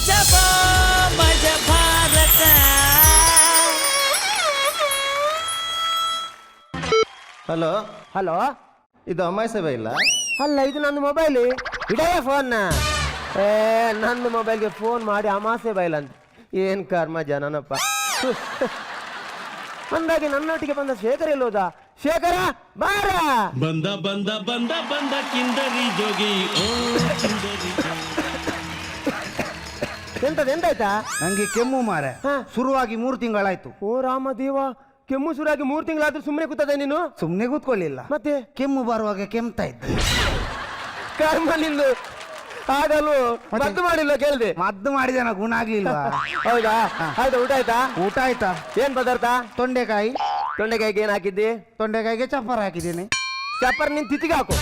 ಮಜಬಾ ಮಜ Bharat. Hello hello, ಇದು ಅಮ್ಮಾಯಿ ಸೇವೆ ಇಲ್ಲ? ಅಲ್ಲ ಇದು ನನ್ನ ಮೊಬೈಲ್. ಇಡಯ ಫೋನ್ನ. ನನ್ನ ಮೊಬೈಲ್ಗೆ ಫೋನ್ ಮಾಡಿ ಅಮಾಸೆ ಬೈಲ್ ಅಂತ. ಏನು ಕರ್ಮ ಜನನಪ್ಪ. ಅಂದಾಗೆ ನನ್ನೊಟ್ಟಿಗೆ ಬಂದ ಶೇಖರ್ ಎಲ್ಲೋದ? ಶೇಖರ ಬಾರ. ಬಂದ ಬಂದ ಬಂದ ಬಂದ ಕಿಂದರಿ ಜೋಗಿ. ಓ ಕಿಂದರಿ ಎಂತಾಯ್ತಾ? ನಂಗೆ ಕೆಮ್ಮು ಮಾರೆ ಶುರುವಾಗಿ 3 ತಿಂಗಳಾಯ್ತು. ಓ ರಾಮದೇವ, ಕೆಮ್ಮು ಶುರುವಾಗಿ 3 ತಿಂಗಳಾದ್ರೂ ಸುಮ್ಮನೆ ಕೂತದೆ ನೀನು? ಸುಮ್ನೆ ಕೂತ್ಕೊಳ್ಳಿಲ್ಲ, ಮತ್ತೆ ಕೆಮ್ಮು ಬರುವಾಗ ಕೆಮ್ತಾ ಇದ್ದೆ. ಕರ್ಮ ನಿಂದು. ಆಗಲು ಮದ್ದು ಮಾಡಿಲ್ಲ ಕೇಳ್ದೆ. ಮದ್ದು ಮಾಡಿದೆ, ನಾ ಗುಣ ಆಗ್ಲಿಲ್ವಾ? ಹೌದಾ? ಆಯ್ತಾ, ಊಟ ಆಯ್ತಾ? ಊಟ ಆಯ್ತಾ? ಏನ್ ಪದಾರ್ಥ? ತೊಂಡೆಕಾಯಿ. ತೊಂಡೆಕಾಯಿಗೆ ಏನ್ ಹಾಕಿದ್ದಿ? ತೊಂಡೆಕಾಯಿಗೆ ಚಪ್ಪರ ಹಾಕಿದ್ದೀನಿ. ಚಪ್ಪರ್ ನಿನ್ ತಿತ್ತಿಗೆ ಹಾಕು.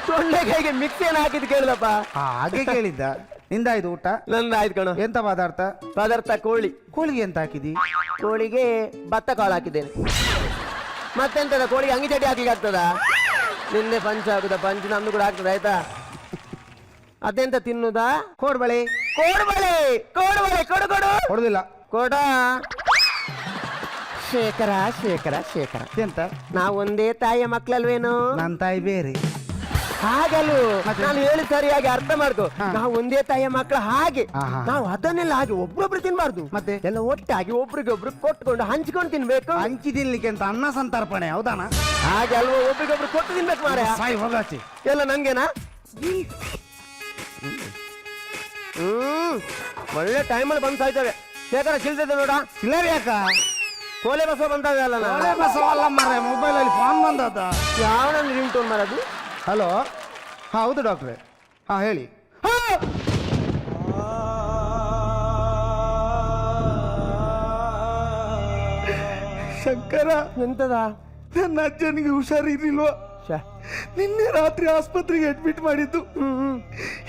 ತೊಂಡೆಕಾಯಿಗೆ ಮಿಕ್ಸ್ ಏನ್ ಹಾಕಿದ್ ಕೇಳಿದಪ್ಪ. ಹಾಗೆ ಕೇಳಿದ್ದ. ನಿಂದಾಯ್ತು ಊಟ? ನಂದು ಆಯ್ತು ಕಣ. ಎಂತ ಪದಾರ್ಥ? ಕೋಳಿ. ಕೋಳಿಗೆ ಎಂತ ಹಾಕಿದಿ? ಕೋಳಿಗೆ ಭತ್ತ ಕಾಳು ಹಾಕಿದ್ದೇನೆ. ಮತ್ತೆಂತದ, ಕೋಳಿಗೆ ಅಂಗಿ ಚಟಿ ಹಾಕ್ಲಿಕ್ಕೆ ಆಗ್ತದ? ನಿನ್ನೆ ಪಂಚ ಹಾಕುದ, ಪಂಚ ನಮ್ದು ಕೂಡ ಆಗ್ತದ. ಆಯ್ತಾ? ಅದೆಂತ ತಿನ್ನುದಾ? ಕೋಡ್ಬಳೆ. ಕೋಡ್ಬಳೆ ಕೊಡು ಕೊಡುದಿಲ್ಲ. ಕೊಡ. ಶೇಖರ ಶೇಖರ ಶೇಖರ, ಎಂತ? ನಾವು ಒಂದೇ ತಾಯಿಯ ಮಕ್ಕಳಲ್ವೇನೋ? ನನ್ನ ತಾಯಿ ಬೇರೆ. ಹಾಗಲು ನಾನು ಹೇಳಿ ಸರಿಯಾಗಿ ಅರ್ಥ ಮಾಡ್ಕೊ. ನಾವು ಒಂದೇ ತಾಯಿಯ ಮಕ್ಕಳ ಹಾಗೆ. ನಾವು ಅದನ್ನೆಲ್ಲ ಹಾಗೆ ಒಬ್ರೊಬ್ರು ತಿನ್ಬಾರ್ದು. ಮತ್ತೆ ಎಲ್ಲ ಒಟ್ಟಾಗಿ ಒಬ್ರಿಗೊಬ್ರು ಕೊಟ್ಕೊಂಡು ಹಂಚ್ಕೊಂಡು ತಿನ್ಬೇಕು. ಹಂಚಿ ತಿನ್ಲಿಕ್ಕೆ ಅಂತ ಅನ್ನ ಸಂತರ್ಪಣೆ, ಹೌದಾನ? ಹಾಗೆ ಅಲ್ವಾ, ಒಬ್ರಿಗೊಬ್ರು ಕೊಟ್ಟು ತಿನ್ಬೇಕು ಮಾರ. ಸಾಯಿ ಹೋಗಾಚಿ ಎಲ್ಲ ನಂಗೆನಾ? ಒಳ್ಳೆ ಟೈಮಲ್ಲಿ ಬಂದ್ ಸಾಯ್ತವೆ. ಶೇಖರ ಚಿಲ್ತದೆ ನೋಡ. ಚಿಲ್ಲರ್ ಯಾಕ? ಕೋಲೆ ಬಸವ ಬಂದಾವೆ ಅಲ್ಲ. ಬಸವಲ್ಲ ಮಾರ್ರೆ, ಮೊಬೈಲ್ ಅಲ್ಲಿ ಫೋನ್ ಬಂದದ. ಯಾವ ನನ್ನ ರಿಂಗ್ ಟೋನ್ ಮಾಡೋದು? ಹಲೋ, ಹೌದು ಡಾಕ್ಟ್ರೆ. ಹಾ ಹೇಳಿ. ಶಂಕರ, ಎಂತದ? ನನ್ನ ಅಜ್ಜನಿಗೆ ಹುಷಾರಿರ್ಲಿಲ್ವ? ನಿನ್ನೆ ರಾತ್ರಿ ಆಸ್ಪತ್ರೆಗೆ ಅಡ್ಮಿಟ್ ಮಾಡಿದ್ದು.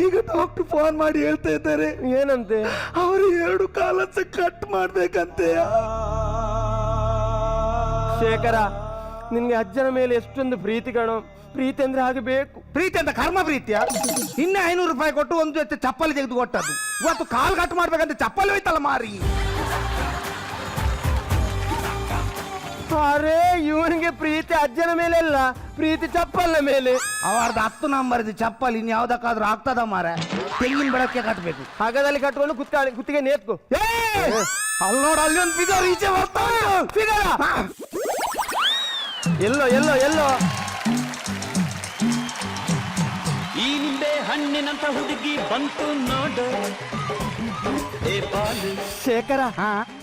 ಈಗ ಡಾಕ್ಟರ್ ಫೋನ್ ಮಾಡಿ ಹೇಳ್ತಾ ಇದ್ದಾರೆ, ಏನಂತೆ? ಅವರು 2 ಕಾಲಸ ಕಟ್ ಮಾಡ್ಬೇಕಂತೆ. ಶೇಖರ, ನಿನ್ಗೆ ಅಜ್ಜನ ಮೇಲೆ ಎಷ್ಟೊಂದು ಪ್ರೀತಿ ಕಣೋ. ಪ್ರೀತಿ ಅಂದ್ರೆ ಹಾಗೆ ಬೇಕು. ಪ್ರೀತಿ ಅಂತ ಕರ್ಮ ಪ್ರೀತಿಯ? ಇನ್ನೇ 500 ರೂಪಾಯಿ ಕೊಟ್ಟು ಒಂದು ಜೊತೆ ಚಪ್ಪಲಿ ತೆಗೆದು ಕೊಟ್ಟದ್ದು. ಇವತ್ತು ಕಾಲ್ ಕಟ್ ಮಾಡ್ಬೇಕಂತ ಚಪ್ಪಲಿ ಹೋಯ್ತಲ್ಲ ಮಾರಿ. ಅರೆ, ಇವನಿಗೆ ಪ್ರೀತಿ ಅಜ್ಜನ ಮೇಲೆ ಅಲ್ಲ, ಪ್ರೀತಿ ಚಪ್ಪಲ್ನ ಮೇಲೆ. ಅವರದ್ದು 10 ನಂಬರ್ ಚಪ್ಪಲಿ ಇನ್ ಯಾವ್ದಕ್ಕಾದ್ರೂ ಆಗ್ತದ ಮಾರ? ತೆಂಗಿನ ಬೆಳಕ್ಕೆ ಕಟ್ಬೇಕು. ಹಗದಲ್ಲಿ ಕಟ್ಕೊಂಡು ಕುತ್ತಿಗೆ ನೇತ್ಕೊ. ಅಲ್ಲಿ ನೋಡ, ಅಲ್ಲಿ ಒಂದು ಫಿಗರ್ ಈಚೆ ಬರ್ತಾ. ಎಲ್ಲೋ ಎಲ್ಲೋ ಎಲ್ಲೋ ಈ ನಿಂಬೆ ಹಣ್ಣಿನಂತ ಹುಡುಗಿ ಬಂತು ನೋಡು. ಶೇಖರ,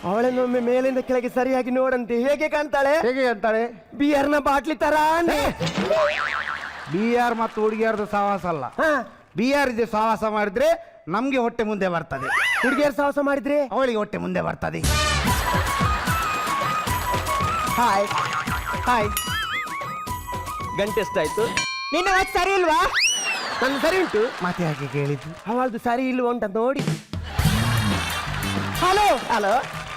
ಅವಳನ್ನೊಮ್ಮೆ ಮೇಲಿಂದ ಕೆಳಗೆ ಸರಿಯಾಗಿ ನೋಡಂತೆ. ಹೇಗೆ ಕಾಣ್ತಾಳೆ? ಹೇಗೆ ಅಂತಾಳೆ? ಬಿಯರ್ನ ಬಾಟ್ಲಿ ತರ. ಬಿಆರ್ ಮತ್ತು ಹುಡುಗಿಯರ್ದು ಸಹವಾಸ ಅಲ್ಲ. ಬಿಆರ್ ಇದೆ ಸಹವಾಸ ಮಾಡಿದ್ರೆ ನಮ್ಗೆ ಹೊಟ್ಟೆ ಮುಂದೆ ಬರ್ತದೆ. ಹುಡುಗಿಯರ್ ಸಹವಾಸ ಮಾಡಿದ್ರೆ ಅವಳಿಗೆ ಹೊಟ್ಟೆ ಮುಂದೆ ಬರ್ತದೆ. Hi hi. ಗಂಟೆ ಎಷ್ಟಾಯ್ತು? ನಿನ್ನ ವಾಚ್ ಸರಿ ಇಲ್ವಾ? ನನ್ನ ಸರಿ ಉಂಟು. ಮತ್ತೆ ಯಾಕೆ ಕೇಳಿದ್ದು? ಅವಳದು ಸರಿ ಇಲ್ವ ಉಂಟ ನೋಡಿ. ಹಲೋ ಹಲೋ,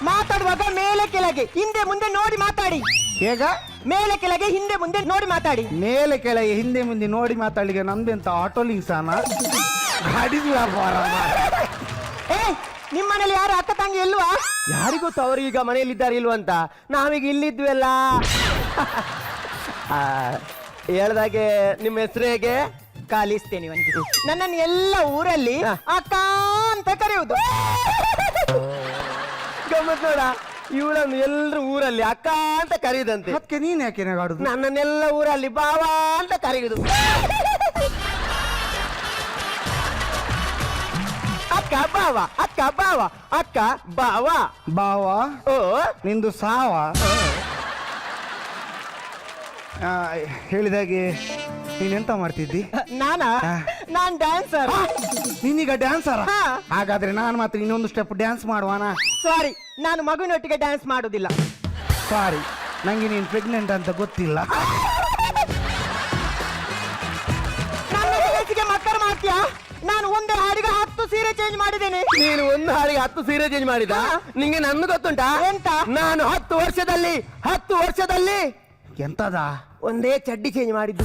ಮಾತಾಡುವಾಗ ಮೇಲೆ ಕೆಳಗೆ ಹಿಂದೆ ಮುಂದೆ ನೋಡಿ ಮಾತಾಡಿ. ಹೇಗ? ಮೇಲೆ ಕೆಳಗೆ ಹಿಂದೆ ಮುಂದೆ ನೋಡಿ ಮಾತಾಡಿ. ಮೇಲೆ ಕೆಳಗೆ ಹಿಂದೆ ಮುಂದೆ ನೋಡಿ ಮಾತಾಡ್ಲಿಕ್ಕೆ ನಮ್ದೆಂತ ಆಟೋಲಿಂಗ್ ಸಾನ? ಗಾಡಿದು ವ್ಯಾಪಾರ. ನಿಮ್ಮ ಮನೇಲಿ ಯಾರು ಅಕ್ಕ ತಂಗಿ ಇಲ್ವಾ? ಯಾರಿಗೊತ್ತು ಅವರೀಗ ಮನೆಯಲ್ಲಿದ್ದಾರೆ ಇಲ್ವ ಅಂತ. ನಾವೀಗ ಇಲ್ಲಿದ್ವಲ್ಲ. ಹೇಳ್ದಾಗೆ ನಿಮ್ಮ ಹೆಸರು ಹೇಗೆ? ಕಾಲಿಸ್ತೇನೆ ಅವನಿಗೆ. ನನ್ನನ್ನು ಎಲ್ಲ ಊರಲ್ಲಿ ಅಕ್ಕ ಅಂತ ಕರೆಯುವುದು. ಗಮ್ಮತ್ ನೋಡ, ಇವಳನ್ನು ಎಲ್ಲರೂ ಊರಲ್ಲಿ ಅಕ್ಕ ಅಂತ ಕರೆಯುದಂತೆ. ಅದಕ್ಕೆ ನೀನ್ ಯಾಕೆ ನಗಾಡುದು? ನನ್ನನ್ನೆಲ್ಲ ಊರಲ್ಲಿ ಬಾವ ಅಂತ ಕರೆಯುದು. ಅಕ್ಕ ಬಾವ, ಅಕ್ಕ ಬಾವ, ಅಕ್ಕ ಬಾವ. ಬಾವ? ಓ, ನಿಂದು ಸಾವ? ಹೇಳಿದಾಗೆ ನೀನೆಂತ ಮಾಡ್ತಿದ್ದಿ? ನಾನ್ ಡ್ಯಾನ್ಸರ್. ನೀನೀಗ ಡ್ಯಾನ್ಸರ್? ಹಾಗಾದ್ರೆ ನಾನು ಮಾತ್ರ ಇನ್ನೊಂದು ಸ್ಟೆಪ್ ಡ್ಯಾನ್ಸ್ ಮಾಡುವಾನ? ಸಾರಿ, ನಾನು ಮಗುವಿನೊಟ್ಟಿಗೆ ಡ್ಯಾನ್ಸ್ ಮಾಡುದಿಲ್ಲ. ಸಾರಿ, ನಂಗೆ ನೀನ್ ಪ್ರೆಗ್ನೆಂಟ್ ಅಂತ ಗೊತ್ತಿಲ್ಲ. ನನ್ನ ಮಕ್ಕಳು ಮಾಡ್ತೀಯಾ? ನಾನು ಒಂದು ಹಾಡಿಗೆ 10 ಸೀರೆ ಚೇಂಜ್ ಮಾಡಿದ್ದೇನೆ. ನೀನು ಒಂದು ಹಾಡಿಗೆ 10 ಸೀರೆ ಚೇಂಜ್ ಮಾಡಿದ? ನಿಂಗೆ ನನ್ನ ಗೊತ್ತುಂಟಾ? ಎಂತ? ನಾನು 10 ವರ್ಷದಲ್ಲಿ ಎಂತದ? ಒಂದೇ ಚಡ್ಡಿ ಚೇಂಜ್ ಮಾಡಿದ್ದು.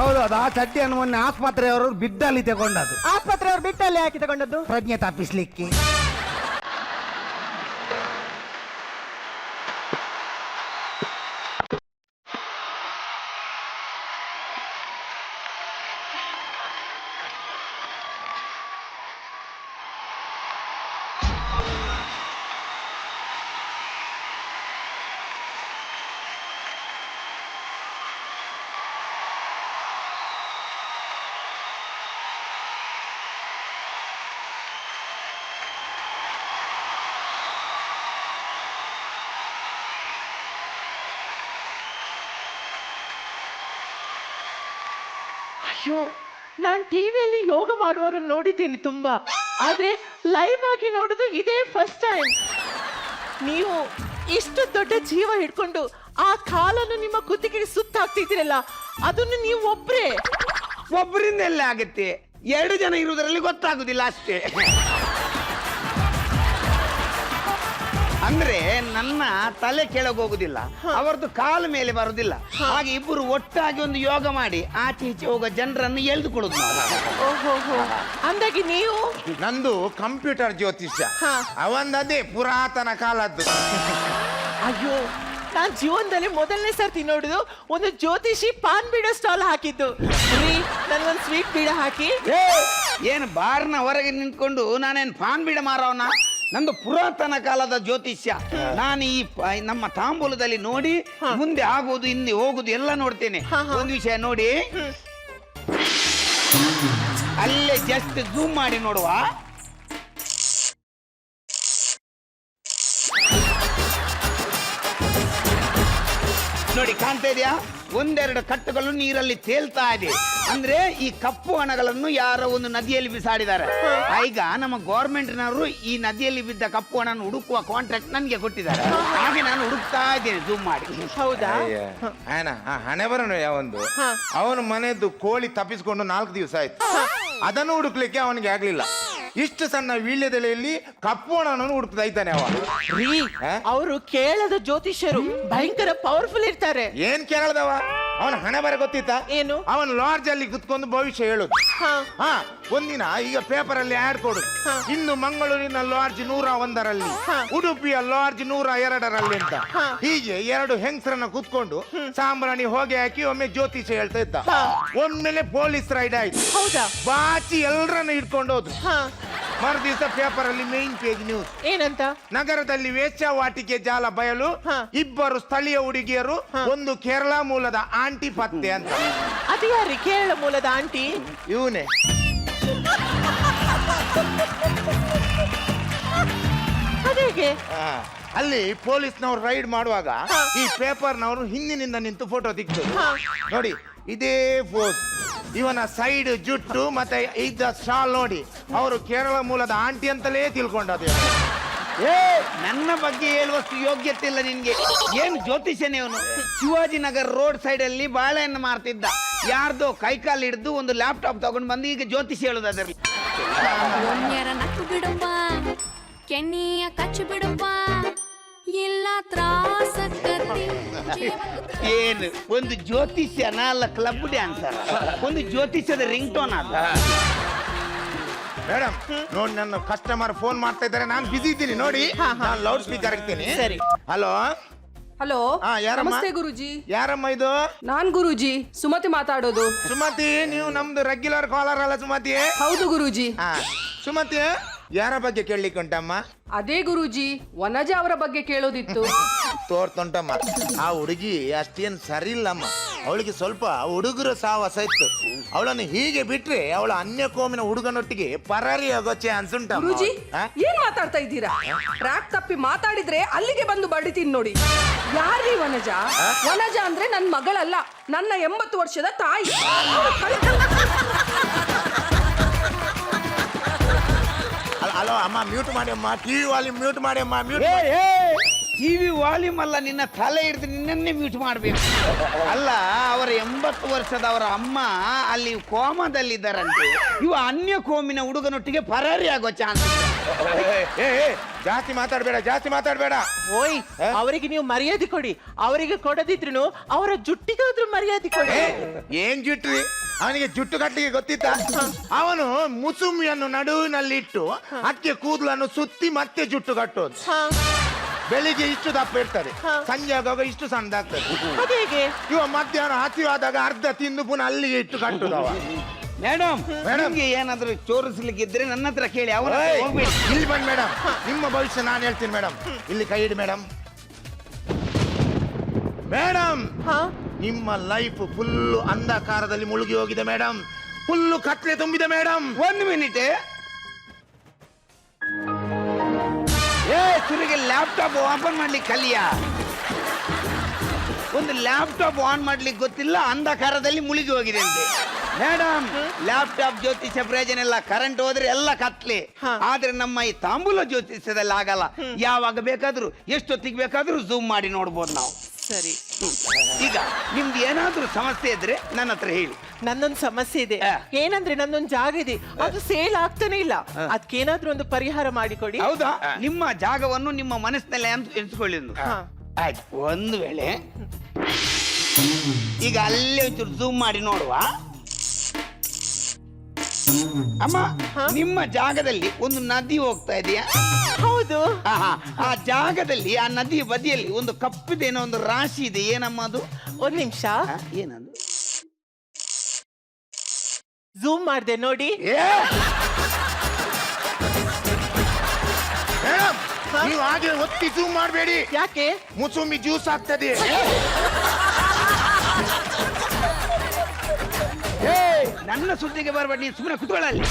ಹೌದೌದು, ಆ ಚಡ್ಡಿಯನ್ನು ಮೊನ್ನೆ ಆಸ್ಪತ್ರೆಯವರು ಬಿದ್ದಲ್ಲಿ ತಗೊಂಡದ್ದು. ಆಸ್ಪತ್ರೆಯವ್ರು ಬಿಟ್ಟಲ್ಲಿ ಹಾಕಿ ತಗೊಂಡದ್ದು? ಪ್ರಜ್ಞೆ ತಪ್ಪಿಸ್ಲಿಕ್ಕೆ. ಅಯ್ಯೋ, ನಾನು ಟಿವಿಯಲ್ಲಿ ಯೋಗ ಮಾಡುವವರನ್ನು ನೋಡಿದ್ದೀನಿ ತುಂಬಾ, ಆದ್ರೆ ಲೈವ್ ಆಗಿ ನೋಡುದು ಇದೇ ಫಸ್ಟ್ ಟೈಮ್. ನೀವು ಇಷ್ಟು ದೊಡ್ಡ ಜೀವ ಹಿಡ್ಕೊಂಡು ಆ ಕಾಲನ್ನು ನಿಮ್ಮ ಕುತ್ತಿಗೆಗೆ ಸುತ್ತಾಕ್ತಿದ್ದೀರಲ್ಲ, ಅದನ್ನು ನೀವು ಒಬ್ರೇ? ಒಬ್ಬರಿಂದ ಎಲ್ಲ ಆಗುತ್ತೆ, 2 ಜನ ಇರುವುದರಲ್ಲಿ ಗೊತ್ತಾಗುದಿಲ್ಲ ಅಷ್ಟೇ. ಅಂದ್ರೆ ನನ್ನ ತಲೆ ಕೆಳಗೆ ಹೋಗುದಿಲ್ಲ, ಅವರದ್ದು ಕಾಲ ಮೇಲೆ ಬರುದಿಲ್ಲ. ಹಾಗೆ ಇಬ್ಬರು ಒಟ್ಟಾಗಿ ಒಂದು ಯೋಗ ಮಾಡಿ ಆಚೆ ಈಚೆ ಹೋಗೋ ಜನರನ್ನು ಎಳೆದುಕೊಳ್ಳುದು ನಾವು. ಓಹೋ, ಅಂದಾಗಿ ನೀವು? ನಂದು ಕಂಪ್ಯೂಟರ್ ಜ್ಯೋತಿಷ್ಯ, ಹಾ. ಅವಂದದೇ ಪುರಾತನ ಕಾಲದ್ದು. ಅಯ್ಯೋ, ನಾನ್ ಜೀವನದಲ್ಲಿ ಮೊದಲನೇ ಸರ್ತಿ ನೋಡುದು ಒಂದು ಜ್ಯೋತಿಷಿ ಪಾನ್ ಬೀಡೋ ಸ್ಟಾಲ್ ಹಾಕಿದ್ದು. ನನ್ಗೊಂದು ಸ್ವೀಟ್ ಬೀಡ ಹಾಕಿ. ಏನು ಬಾರ್ನ ಹೊರಗೆ ನಿಂತ್ಕೊಂಡು ನಾನೇನು ಪಾನ್ ಬೀಡ ಮಾರವನ? ನಂದು ಪುರಾತನ ಕಾಲದ ಜ್ಯೋತಿಷ್ಯ. ನಾನು ಈ ನಮ್ಮ ತಾಂಬೂಲದಲ್ಲಿ ನೋಡಿ ಮುಂದೆ ಆಗೋದು ಹಿಂದೆ ಹೋಗುದು ಎಲ್ಲ ನೋಡ್ತೇನೆ. ಒಂದು ವಿಷಯ ನೋಡಿ, ಅಲ್ಲೇ ಜಸ್ಟ್ ಝೂಮ್ ಮಾಡಿ ನೋಡುವ. ನೋಡಿ, ಕಾಣ್ತಾ ಇದೆಯಾ? 1-2 ಕಟ್ಟುಗಳು ನೀರಲ್ಲಿ ತೇಲ್ತಾ ಇದೆ. ಅಂದ್ರೆ ಈ ಕಪ್ಪು ಹಣಗಳನ್ನು ಯಾರೋ ಒಂದು ನದಿಯಲ್ಲಿ ಬಿಸಾಡಿದ್ದಾರೆ. ಈಗ ನಮ್ಮ ಗೌರ್ಮೆಂಟ್ನವರು ಈ ನದಿಯಲ್ಲಿ ಬಿದ್ದ ಕಪ್ಪು ಹಣವನ್ನು ಹುಡುಕುವ ಕಾಂಟ್ರಾಕ್ಟ್ ನನಗೆ ಕೊಟ್ಟಿದ್ದಾರೆ. ಹಾಗೆ ನಾನು ಹುಡುಕ್ತಾ ಇದ್ದೇನೆ ಝೂಮ್ ಮಾಡಿ. ಹೌದಾ? ಹಣೆ ಬರೋಣ ಯಾವೊಂದು, ಅವನು ಮನೆಯದ್ದು ಕೋಳಿ ತಪ್ಪಿಸ್ಕೊಂಡು 4 ದಿವಸ ಆಯ್ತು. ಅದನ್ನು ಹುಡುಕ್ಲಿಕ್ಕೆ ಅವನಿಗೆ ಆಗ್ಲಿಲ್ಲ. ಇಷ್ಟು ಸಣ್ಣ ವೀಳ್ಯದೆಲೆಯಲ್ಲಿ ಕಪ್ಪು ಹಣವನ್ನು ಹುಡುಕ್ತಾ ಇದ್ದಾನೆ ಅವ. ಅವರು ಕೇಳದ ಜ್ಯೋತಿಷ್ಯರು, ಭಯಂಕರ ಪವರ್ಫುಲ್ ಇರ್ತಾರೆ. ಏನ್ ಕೇಳದವ? ಅವನ ಹಣೆ ಬರ ಗೊತ್ತಿತ್ತ? ಏನು? ಅವನು ಲಾಡ್ಜ್ ಅಲ್ಲಿ ಕುತ್ಕೊಂಡು ಭವಿಷ್ಯ ಹೇಳುದು. ಒಂದಿನ ಈಗ ಪೇಪರ್ ಅಲ್ಲಿ ಆಡ್ ಕೊಡು, ಇನ್ನು ಮಂಗಳೂರಿನ ಲಾಡ್ಜ್ 101ರಲ್ಲಿ, ಉಡುಪಿಯ ಲಾಡ್ಜ್ 102ರಲ್ಲಿ ಅಂತ. ಹೀಗೆ 2 ಹೆಂಗಸರನ್ನ ಕುತ್ಕೊಂಡು ಸಾಂಬ್ರಾಣಿ ಹೊಗೆ ಹಾಕಿ ಒಮ್ಮೆ ಜ್ಯೋತಿಷ್ಯ ಹೇಳ್ತಾ ಇದ್ದ. ಒಮ್ಮೆಲೆ ಪೊಲೀಸ್ ರೈಡ್ ಆಯ್ತು. ಹೌದಾ? ಬಾಚಿ ಎಲ್ಲರನ್ನ ಹಿಡ್ಕೊಂಡು ಹೋದ್ರು. ಮರು ದಿವಸ ಪೇಪರ್ ಅಲ್ಲಿ ಮೇನ್ ಪೇಜ್ ನ್ಯೂಸ್. ಏನಂತ? ನಗರದಲ್ಲಿ ವೇಶ್ಯಾವಾಟಿಕೆ ಜಾಲ ಬಯಲು, 2 ಸ್ಥಳೀಯ ಹುಡುಗಿಯರು, 1 ಕೇರಳ ಮೂಲದ ಆಂಟಿ ಪತ್ತೆ ಅಂತ. ಅದು ಯಾರಿ ಕೇರಳ ಮೂಲದ ಆಂಟಿ? ಇವನೇ. ಅದೇಗೆ? ಅಲ್ಲಿ ಪೊಲೀಸ್ನವ್ರು ರೈಡ್ ಮಾಡುವಾಗ ಈ ಪೇಪರ್ನವರು ಹಿಂದಿನಿಂದ ನಿಂತು ಫೋಟೋ ತೆಗ್ದು ನೋಡಿ, ಇದೇ ಫೋಸ್ ಇವನ ಸೈಡ್ ಜುಟ್ಟು ಮತ್ತೆ ಇದ್ದ ಶಾಲ್ ನೋಡಿ ಅವರು ಕೇರಳ ಮೂಲದ ಆಂಟಿ ಅಂತಲೇ ತಿಳ್ಕೊಂಡದ್ದು. ನನ್ನ ಬಗ್ಗೆ ಹೇಳುವಷ್ಟು ಯೋಗ್ಯತೆ ಇಲ್ಲ ನಿನ್ಗೆ. ಏನು ಜ್ಯೋತಿಷ್ಯನೇ ಅವನು? ಶಿವಾಜಿನಗರ್ ರೋಡ್ ಸೈಡ್ ಅಲ್ಲಿ ಬಾಳೆಹಣ್ಣು ಮಾರ್ತಿದ್ದ. ಯಾರ್ದೋ ಕೈಕಾಲು ಹಿಡಿದು ಒಂದು ಲ್ಯಾಪ್ಟಾಪ್ ತಗೊಂಡು ಬಂದು ಈಗ ಜ್ಯೋತಿಷ್ಯ ಹೇಳುದು ಅದರಲ್ಲಿ. ನಕ್ಕು ಬಿಡುವ, ಕೆನ್ನಿಯ ಕಚ್ಚು ಬಿಡುವ, ಇಲ್ಲ ತ್ರಾಸಕತಿ. ಏನು ಒಂದು ಜ್ಯೋತಿಷ್ಯನ ಅಲ್ಲ, ಕ್ಲಬ್ ಡ್ಯಾನ್ಸರ್. ಒಂದು ಜ್ಯೋತಿಷ್ಯದ ರಿಂಗ್ ಟೋನ್ ಅದ. ಮೇಡಮ್ ನೋಡಿ, ನನ್ನ ಕಸ್ಟಮರ್ ಫೋನ್ ಮಾಡ್ತಾ ಇದ್ದಾರೆ, ನಾನು ಬಿಸಿ ಇದ್ದೀನಿ ನೋಡಿ. ನಾನು ಲೌಡ್ ಸ್ಪೀಕರ್ ಇರ್ತೀನಿ. ಸರಿ. ಹಲೋ ಹಲೋ, ಯಾರಮ್ಮ? ನಮಸ್ತೆ ಗುರುಜಿ. ಯಾರಮ್ಮ ಇದು? ನಾನ್ ಗುರುಜಿ, ಸುಮತಿ ಮಾತಾಡೋದು. ಸುಮತಿ, ನೀವು ನಮ್ದು ರೆಗ್ಯುಲರ್ ಕಾಲರ್ ಅಲ್ಲ ಸುಮತಿ? ಹೌದು ಗುರುಜಿ. ಸುಮತಿ, ಯಾರ ಬಗ್ಗೆ ಕೇಳಲಿಕ್ಕೆ ಉಂಟಮ್ಮ? ಅದೇ ಗುರುಜಿ, ವನಜ ಅವರ ಬಗ್ಗೆ ಕೇಳೋದಿತ್ತು. ತೋರ್ತುಂಟಮ್ಮ, ಆ ಹುಡುಗಿ ಅಷ್ಟೇನು ಸರಿ ಇಲ್ಲಮ್ಮ. ಅವಳಿಗೆ ಸ್ವಲ್ಪ ಹುಡುಗರು ಸಾಹಸ ಇತ್ತು. ಅವಳನ್ನು ಹೀಗೆ ಬಿಟ್ರೆ ಅವಳ ಅನ್ಯ ಕೋಮಿನ ಹುಡುಗನೊಟ್ಟಿಗೆ ಪರಾರಿ ಆಗೋ ಚಾನ್ಸ್ ಉಂಟಮ್ಮ. ಗುರುಜಿ, ಏನ್ ಮಾತಾಡ್ತಾ ಇದ್ದೀರಾ? ಟ್ರ್ಯಾಕ್ ತಪ್ಪಿ ಮಾತಾಡಿದ್ರೆ ಅಲ್ಲಿಗೆ ಬಂದು ಬಡಿತೀನಿ ನೋಡಿ. ಯಾರೀ ವನಜ? ವನಜ ಅಂದ್ರೆ ನನ್ ಮಗಳಲ್ಲ, ನನ್ನ 80 ವರ್ಷದ ತಾಯಿ. ಹಲೋ ಅಮ್ಮ, ಮ್ಯೂಟ್ ಮಾಡಿ ಅಮ್ಮ, ಟಿವಿ ವಾಲ್ಯೂಮ್ ಮ್ಯೂಟ್ ಮಾಡಿ ಅಮ್ಮ. ಮ್ಯೂಟ್. ಟಿವಿ ವಾಲ್ಯೂಮ್ ಅಲ್ಲ, ನಿನ್ನ ತಲೆ ಹಿಡಿದು ನಿನ್ನನ್ನೇ ಮ್ಯೂಟ್ ಮಾಡ್ಬೇಕು. ಅಲ್ಲ, ಅವರ 80 ವರ್ಷದ ಅವರ ಅಮ್ಮ ಅಲ್ಲಿ ಕೋಮದಲ್ಲಿದ್ದಾರಂತೆ. ಇವ ಅನ್ಯ ಕೋಮಿನ ಹುಡುಗನೊಟ್ಟಿಗೆ ಪರಾರಿ ಆಗೋ ಚಾನ್ಸ್. ಜಾಸ್ತಿ ಮಾತಾಡ್ಬೇಡ. ಓಯ್, ಅವರಿಗೆ ನೀವು ಮರ್ಯಾದೆ ಕೊಡಿ. ಅವರಿಗೆ ಕೊಡದಿದ್ರು ಅವರ ಜುಟ್ಟಿಗಾದ್ರೂ ಮರ್ಯಾದೆ ಕೊಡಿ. ಏನ್ ಜುಟ್ರಿ? ಅವನಿಗೆ ಜುಟ್ಟು ಕಟ್ಟಲಿಕ್ಕೆ ಗೊತ್ತಿತ್ತ? ಅವನು ಮುಸುಮಿಯನ್ನು ನಡುವಿನಲ್ಲಿಟ್ಟು ಅಕ್ಕೆ ಕೂದಲನ್ನು ಸುತ್ತಿ ಮತ್ತೆ ಜುಟ್ಟು ಕಟ್ಟೋದು. ಬೆಳಿಗ್ಗೆ ಇಷ್ಟು ದಪ್ಪ ಇರ್ತದೆ, ಸಂಜೆ ಆಗುವಾಗ ಇಷ್ಟು ಸಣ್ಣದಾಗ್ತದೆ. ಅದೇಗೆ? ಇವ ಮಧ್ಯಾಹ್ನ ಹಸಿವಾದಾಗ ಅರ್ಧ ತಿಂದು ಪುನಃ ಅಲ್ಲಿಗೆ ಇಟ್ಟು ಕಟ್ಟುದವ. ಮೇಡಮ್, ನಿಮ್ಗೆ ಏನಾದ್ರೂ ಚೋರಿಸ್ಲಿಕ್ಕಿದ್ರೆ ನನ್ನ ಹತ್ರ ಕೇಳಿ. ಅವರ ಹೋಗ್ಬೇಡಿ. ಇಲ್ಲಿ ಬನ್ನಿ ಮೇಡಮ್, ನಿಮ್ಮ ಭವಿಷ್ಯ ನಾನು ಹೇಳ್ತೀನಿ ಮೇಡಮ್. ಇಲ್ಲಿ ಕೈ ಇಡಿ ಮೇಡಮ್. ಮೇಡಮ್, ನಿಮ್ಮ ಲೈಫ್ ಫುಲ್ಲು ಅಂಧಕಾರದಲ್ಲಿ ಮುಳುಗಿ ಹೋಗಿದೆ ಮೇಡಮ್. ಫುಲ್ಲು ಕತ್ಲೆ ತುಂಬಿದೆ ಮೇಡಮ್. 1 ಮಿನಿಟ್. ಸುರಿಗೆ ಲ್ಯಾಪ್ಟಾಪ್ ಓಪನ್ ಮಾಡ್ಲಿಕ್ಕೆ ಕಲಿಯ. ಒಂದು ಲ್ಯಾಪ್ಟಾಪ್ ಆನ್ ಮಾಡ್ಲಿಕ್ಕೆ ಗೊತ್ತಿಲ್ಲ, ಅಂಧಕಾರದಲ್ಲಿ ಮುಳುಗಿ ಹೋಗಿದೆ ಅಂತೆ. ಮೇಡಮ್, ಲ್ಯಾಪ್ಟಾಪ್ ಜ್ಯೋತಿಷ್ಯ ಪ್ರಯೋಜನ ಇಲ್ಲ. ಕರೆಂಟ್ ಹೋದ್ರೆ ಎಲ್ಲ ಕತ್ಲೆ. ಆದ್ರೆ ನಮ್ಮ ಈ ತಾಂಬೂಲ ಜ್ಯೋತಿಷ್ಯದಲ್ಲಿ ಆಗಲ್ಲ. ಯಾವಾಗ ಬೇಕಾದ್ರೂ ಎಷ್ಟೊತ್ತಿಗೆ ಬೇಕಾದ್ರೂ ಝೂಮ್ ಮಾಡಿ ನೋಡ್ಬೋದು ನಾವು. ಸರಿ, ಈಗ ನಿಮ್ದು ಏನಾದ್ರೂ ಸಮಸ್ಯೆ ಇದ್ರೆ ನನ್ನ ಹತ್ರ ಹೇಳಿ. ನನ್ನೊಂದು ಸಮಸ್ಯೆ ಇದೆ. ಏನಂದ್ರೆ ನನ್ನೊಂದು ಜಾಗ ಇದೆ, ಅದು ಸೇಲ್ ಆಗ್ತಾನೆ ಇಲ್ಲ. ಅದಕ್ಕೇನಾದ್ರೂ ಒಂದು ಪರಿಹಾರ ಮಾಡಿಕೊಡಿ. ಹೌದಾ? ನಿಮ್ಮ ಜಾಗವನ್ನು ನಿಮ್ಮ ಮನಸ್ಸಿನಲ್ಲಿ ಅಂತ ಎಣಿಸ್ಕೊಳ್ಳಿ. ಆಯ್ತು, ಒಂದು ವೇಳೆ ಈಗ ಅಲ್ಲೇ ಒಂಚೂರು ಝೂಮ್ ಮಾಡಿ ನೋಡುವ. ಅಮ್ಮ, ನಿಮ್ಮ ಜಾಗದಲ್ಲಿ ಒಂದು ನದಿ ಹೋಗ್ತಾ ಇದೆಯಾ? ಹೌದು. ಆ ಜಾಗದಲ್ಲಿ, ಆ ನದಿ ಬದಿಯಲ್ಲಿ ಒಂದು ಕಪ್ಪಿದೇನೋ ಒಂದು ರಾಶಿ ಇದೆ. ಏನಮ್ಮ ಅದು? ಒಂದ್ ನಿಮಿಷ, ಏನದು? ಝೂಮ್ ಮಾಡಿದೆ ನೋಡಿ. ಮೇಡಮ್, ನೀವು ಹಾಗೆ ಒತ್ತಿ ಝೂಮ್ ಮಾಡಬೇಡಿ. ಯಾಕೆ? ಮುಸುಂಬಿ ಜ್ಯೂಸ್ ಆಗ್ತದೆ. ನನ್ನ ಸುದ್ದಿಗೆ ಬರಬೇಡಿ, ನೀನು ಸುಮ್ಮನೆ ಕುತ್ಕೊಳ್ಳಿ.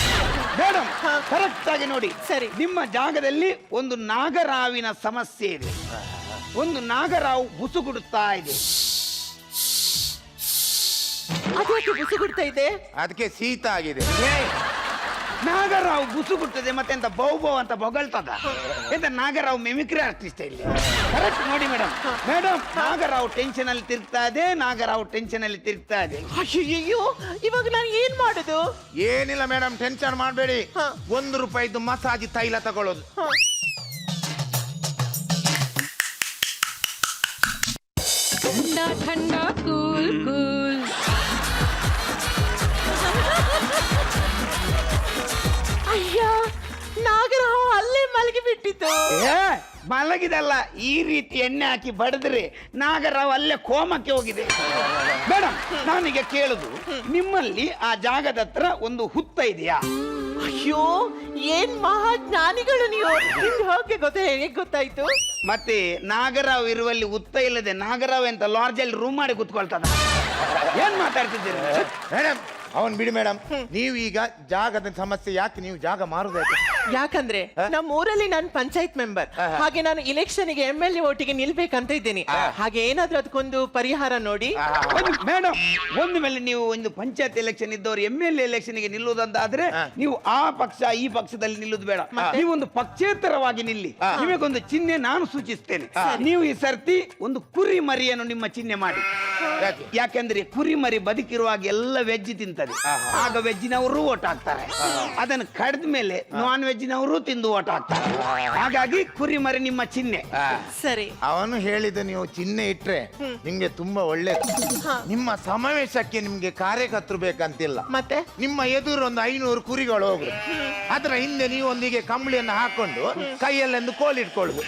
ಮೇಡಮ್, ಕರೆಕ್ಟ್ ಆಗಿ ನೋಡಿ. ಸರಿ. ನಿಮ್ಮ ಜಾಗದಲ್ಲಿ ಒಂದು ನಾಗರಾವಿನ ಸಮಸ್ಯೆ ಇದೆ. ಒಂದು ನಾಗರಾವು ಬುಸುಗುಡುತ್ತಾ ಇದೆ. ಅದಕ್ಕೆ ಬುಸುಗುಡ್ತಾ ಇದೆ? ಅದಕ್ಕೆ ಶೀತ ಆಗಿದೆ. ನಾಗರಾವು ಬುಸುಗುಡ್ತದೆ ಮತ್ತೆ ಎಂತ ಬೌ ಅಂತ ಬೊಗಳ್ತದ. ಎಂತ ನಾಗರಾವು ಮಿಮಿಕ್ರಿ ಆರ್ಟಿಸ್ಟ್ ಇಲ್ಲಿ. ಕರೆಕ್ಟ್ ನೋಡಿ ಮೇಡಮ್. ಮೇಡಮ್, ನಾಗರಾವು ಟೆನ್ಷನ್ ಅಲ್ಲಿ ತಿರುಗ್ತಾ ಇದೆ. ಅಯ್ಯೋ, ಇವಾಗ ನಾನು ಏನ್ ಮಾಡುದು? ಏನಿಲ್ಲ ಮೇಡಮ್, ಟೆನ್ಷನ್ ಮಾಡಬೇಡಿ. 1 ರೂಪಾಯಿದು ಮಸಾಜ್ ತೈಲ ತಗೊಳ್ಳೋದು. ठंडा ठंडा कूल कूल ಅಯ್ಯ, ನಾಗರಾವ್ ಅಲ್ಲೇ ಮಲಗಿ ಬಿಟ್ಟಿತ್ತು. ಮಲಗಿದಲ್ಲ, ಈ ರೀತಿ ಎಣ್ಣೆ ಹಾಕಿ ಬಡಿದ್ರೆ ನಾಗರಾವ್ ಅಲ್ಲೇ ಕೋಮಕ್ಕೆ ಹೋಗಿದೆ. ಮೇಡಮ್, ನಾನೀಗ ಕೇಳುದು, ನಿಮ್ಮಲ್ಲಿ ಆ ಜಾಗದ ಹತ್ರ ಒಂದು ಹುತ್ತ ಇದೆಯಾ? ಅಯ್ಯೋ, ಏನ್ ಮಹಾಜ್ಞಾನಿಗಳು ನೀವು. ನಿಮ್ಗೆ ಹೇಗೆ ಗೊತ್ತಾಯ್ತು? ಮತ್ತೆ ನಾಗರಾವ್ ಇರುವಲ್ಲಿ ಹುತ್ತ ಇಲ್ಲದೆ ನಾಗರಾವ್ ಅಂತ ಲಾಡ್ಜಲ್ಲಿ ರೂಮ್ ಮಾಡಿ ಕುತ್ಕೊಳ್ತದ. ಏನ್ ಮಾತಾಡ್ತಿದ್ದೀರಿ ಮೇಡಮ್? ಅವನ್ ಬಿಡಿ ಮೇಡಮ್. ನೀವು ಈಗ ಜಾಗದ ಸಮಸ್ಯೆ ಯಾಕೆ? ನೀವು ಜಾಗ ಮಾರುದಾಯ್ತು? ಯಾಕಂದ್ರೆ ನಮ್ಮ ಊರಲ್ಲಿ ನಾನು ಪಂಚಾಯತ್ ಮೆಂಬರ್, ಹಾಗೆ ನಾನು ಇಲೆಕ್ಷನ್ ಗೆ MLA ಓಟಿಗೆ ನಿಲ್ಬೇಕಂತ ಇದ್ದೀನಿ. ಹಾಗೆ ಏನಾದ್ರೂ ಅದಕ್ಕೊಂದು ಪರಿಹಾರ ನೋಡಿ. ಮೇಡಮ್, ಒಂದು ವೇಳೆ ನೀವು ಒಂದು ಪಂಚಾಯತ್ ಎಲೆಕ್ಷನ್ ಇದ್ದವರು MLA ಎಲೆಕ್ಷನ್ ಗೆ ನಿಲ್ಲುವುದಂತಾದ್ರೆ ನೀವು ಆ ಪಕ್ಷ ಈ ಪಕ್ಷದಲ್ಲಿ ನಿಲ್ಲುದು ಬೇಡ. ನೀವು ಒಂದು ಪಕ್ಷೇತರವಾಗಿ ನಿಲ್ಲಿ. ನಿಮಗೊಂದು ಚಿಹ್ನೆ ನಾನು ಸೂಚಿಸ್ತೇನೆ. ನೀವು ಈ ಸರ್ತಿ ಒಂದು ಕುರಿ ಮರಿಯನ್ನು ನಿಮ್ಮ ಚಿಹ್ನೆ ಮಾಡಿ. ಯಾಕೆಂದ್ರೆ ಕುರಿ ಮರಿ ಬದುಕಿರುವಾಗ ಎಲ್ಲ ವೆಜ್ ತಿಂತಾರೆ. ಆಗ ವೆಜ್ಜಿನವರು ಓಟ್ ಹಾಕ್ತಾರೆ. ಅದನ್ನು ಕಡಿದ ಮೇಲೆ ನಾನ್ ವೆಜ್ಜಿನವರು ತಿಂದು ಓಟ್ ಹಾಕ್ತಾರೆ. ಹಾಗಾಗಿ ಕುರಿ ಮರಿ ನಿಮ್ಮ ಚಿಹ್ನೆ. ಸರಿ. ಅವನು ಹೇಳಿದ ನೀವು ಚಿಹ್ನೆ ಇಟ್ರೆ ನಿಮ್ಗೆ ತುಂಬಾ ಒಳ್ಳೇದು. ನಿಮ್ಮ ಸಮಾವೇಶಕ್ಕೆ ನಿಮ್ಗೆ ಕಾರ್ಯಕರ್ತರು ಬೇಕಂತಿಲ್ಲ. ಮತ್ತೆ ನಿಮ್ಮ ಎದುರು ಒಂದು 500 ಕುರಿಗಳು ಹೋಗುದು. ಅದರ ಹಿಂದೆ ನೀವು ಒಂದಿಗೆ ಕಂಬಳಿಯನ್ನು ಹಾಕೊಂಡು ಕೈಯಲ್ಲೊಂದು ಕೋಲಿಟ್ಕೊಳ್ಳುದು.